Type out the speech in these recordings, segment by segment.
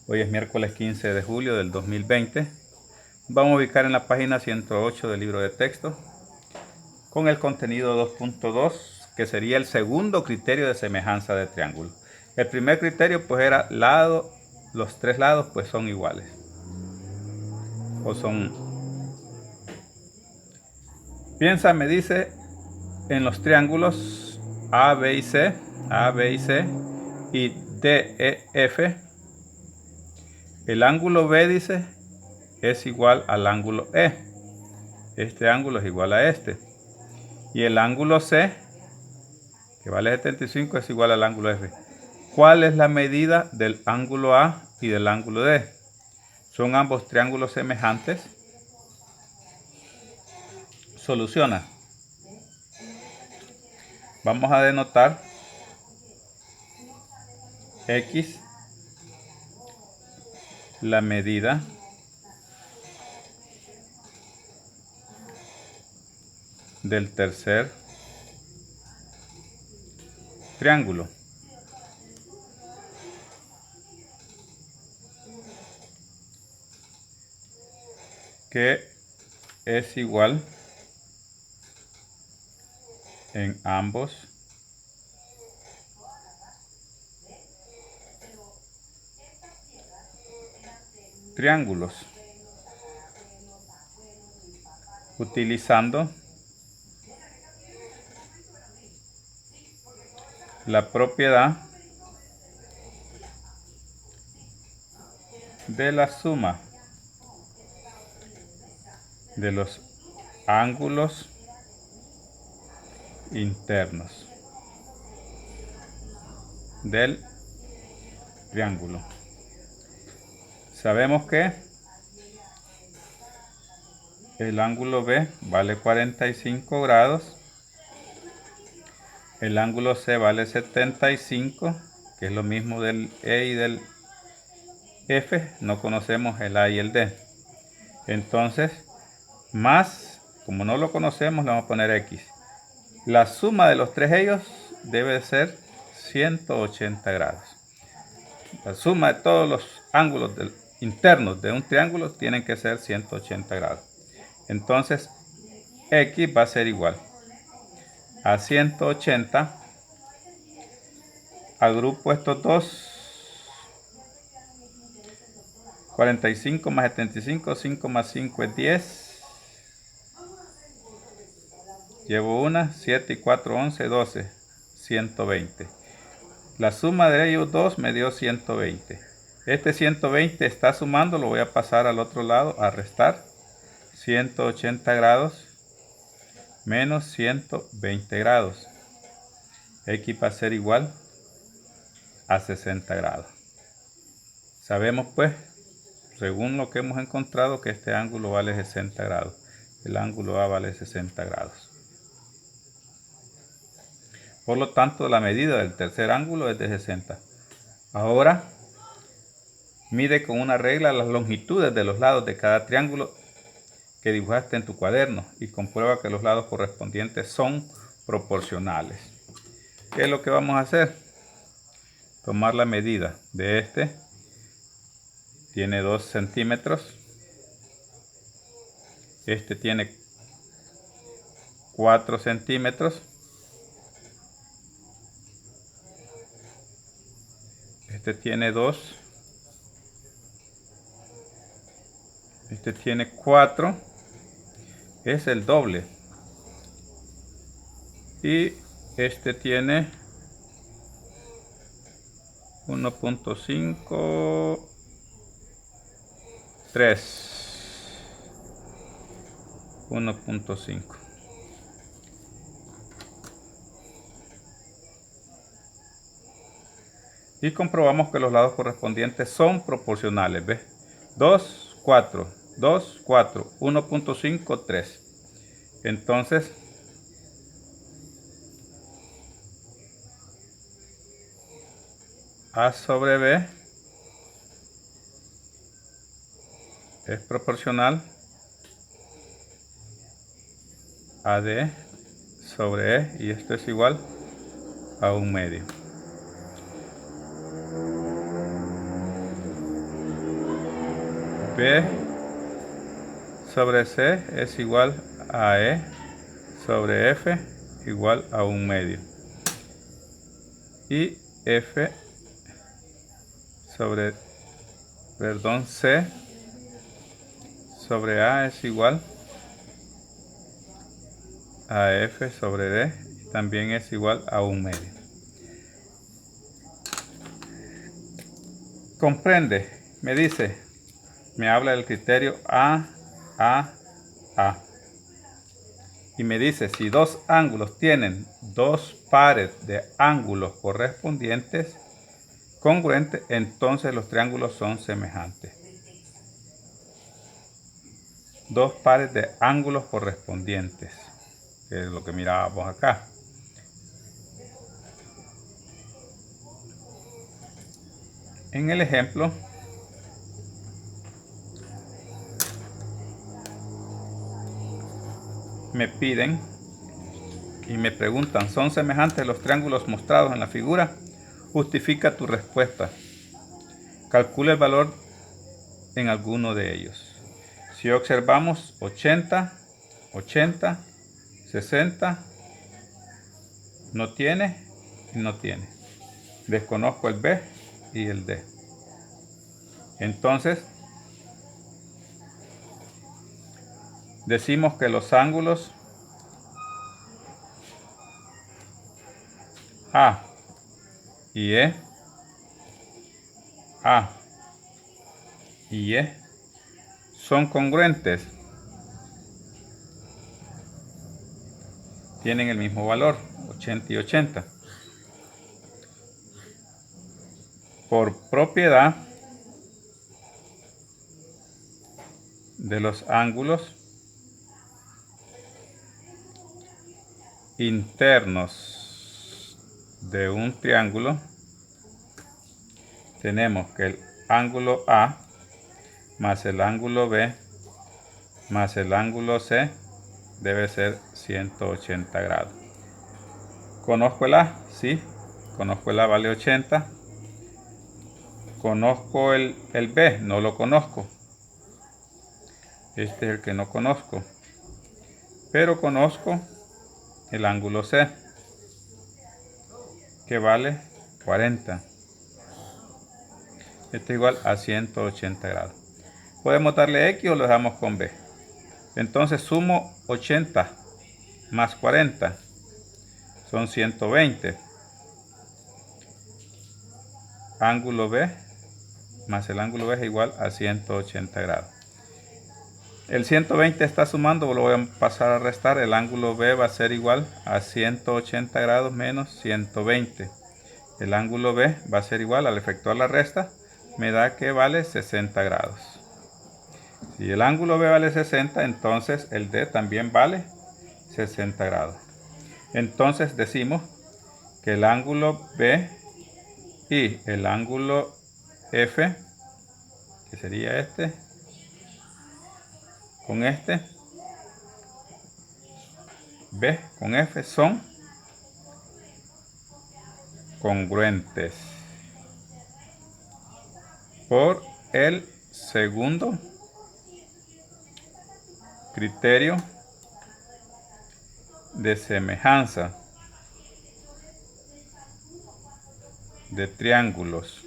Hoy es miércoles 15 de julio del 2020. Vamos a ubicar en la página 108 del libro de texto con el contenido 2.2, que sería el segundo criterio de semejanza de triángulo. El primer criterio pues era los tres lados pues son iguales. Piensa, me dice, en los triángulos A, B y C, y D, E, F. El ángulo B, dice, es igual al ángulo E. Este ángulo es igual a este. Y el ángulo C, que vale 75, es igual al ángulo F. ¿Cuál es la medida del ángulo A y del ángulo D? Son ambos triángulos semejantes. Soluciona. Vamos a denotar X, la medida del tercer triángulo, que es igual en ambos triángulos, utilizando la propiedad de la suma de los ángulos internos del triángulo. Sabemos que el ángulo B vale 45 grados, el ángulo C vale 75, que es lo mismo del E y del F, no conocemos el A y el D. Entonces, más, como no lo conocemos, le vamos a poner X. La suma de los tres ellos debe ser 180 grados. La suma de todos los ángulos internos de un triángulo tienen que ser 180 grados. Entonces, X va a ser igual a 180. Agrupo estos dos. 45 más 75, 5 más 5 es 10. Llevo una, 7 y 4, 11, 12. 120. La suma de ellos dos me dio 120. Este 120 está sumando, lo voy a pasar al otro lado, a restar. 180 grados menos 120 grados. X va a ser igual a 60 grados. Sabemos pues, según lo que hemos encontrado, que este ángulo vale 60 grados. El ángulo A vale 60 grados. Por lo tanto, la medida del tercer ángulo es de 60. Ahora, mide con una regla las longitudes de los lados de cada triángulo que dibujaste en tu cuaderno y comprueba que los lados correspondientes son proporcionales. ¿Qué es lo que vamos a hacer? Tomar la medida de este. Tiene 2 centímetros. Este tiene 4 centímetros. Este tiene 2. Este tiene 4. Es el doble. Y este tiene 1.5, 3. 1.5. Y comprobamos que los lados correspondientes son proporcionales. ¿Ves? 2, 4, 2, 4, 1.5, 3. Entonces, A sobre B es proporcional a D sobre E, y esto es igual a 1/2. B sobre C es igual a E sobre F igual a 1/2. Y F sobre, C sobre A es igual a F sobre D, y también es igual a 1/2. Comprende, me dice, me habla del criterio A. Y me dice, si dos ángulos tienen dos pares de ángulos correspondientes congruentes, entonces los triángulos son semejantes. Dos pares de ángulos correspondientes, que es lo que mirábamos acá. En el ejemplo, me piden y me preguntan, ¿son semejantes los triángulos mostrados en la figura? Justifica tu respuesta. Calcula el valor en alguno de ellos. Si observamos 80, 80, 60, no tiene y no tiene. Desconozco el B y el D. Entonces, decimos que los ángulos A y E, A y E, son congruentes. Tienen el mismo valor, 80 y 80. Por propiedad de los ángulos internos de un triángulo, tenemos que el ángulo A más el ángulo B más el ángulo C debe ser 180 grados. ¿Conozco el A? Sí. Conozco el A, vale 80. ¿Conozco el B? No lo conozco. Este es el que no conozco. Pero conozco el ángulo C, que vale 40. Este es igual a 180 grados. Podemos darle X o lo dejamos con B. Entonces sumo 80 más 40. Son 120. Ángulo B más el ángulo B es igual a 180 grados. El 120 está sumando, lo voy a pasar a restar. El ángulo B va a ser igual a 180 grados menos 120. El ángulo B va a ser igual, al efectuar la resta, me da que vale 60 grados. Si el ángulo B vale 60, entonces el D también vale 60 grados. Entonces decimos que el ángulo B y el ángulo F, que sería este, con este, B con F, son congruentes por el segundo criterio de semejanza de triángulos.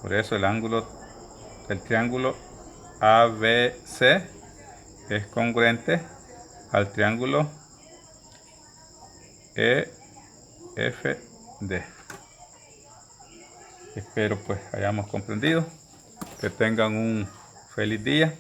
Por eso el triángulo ABC es congruente al triángulo EFD. Espero pues hayamos comprendido. Que tengan un feliz día.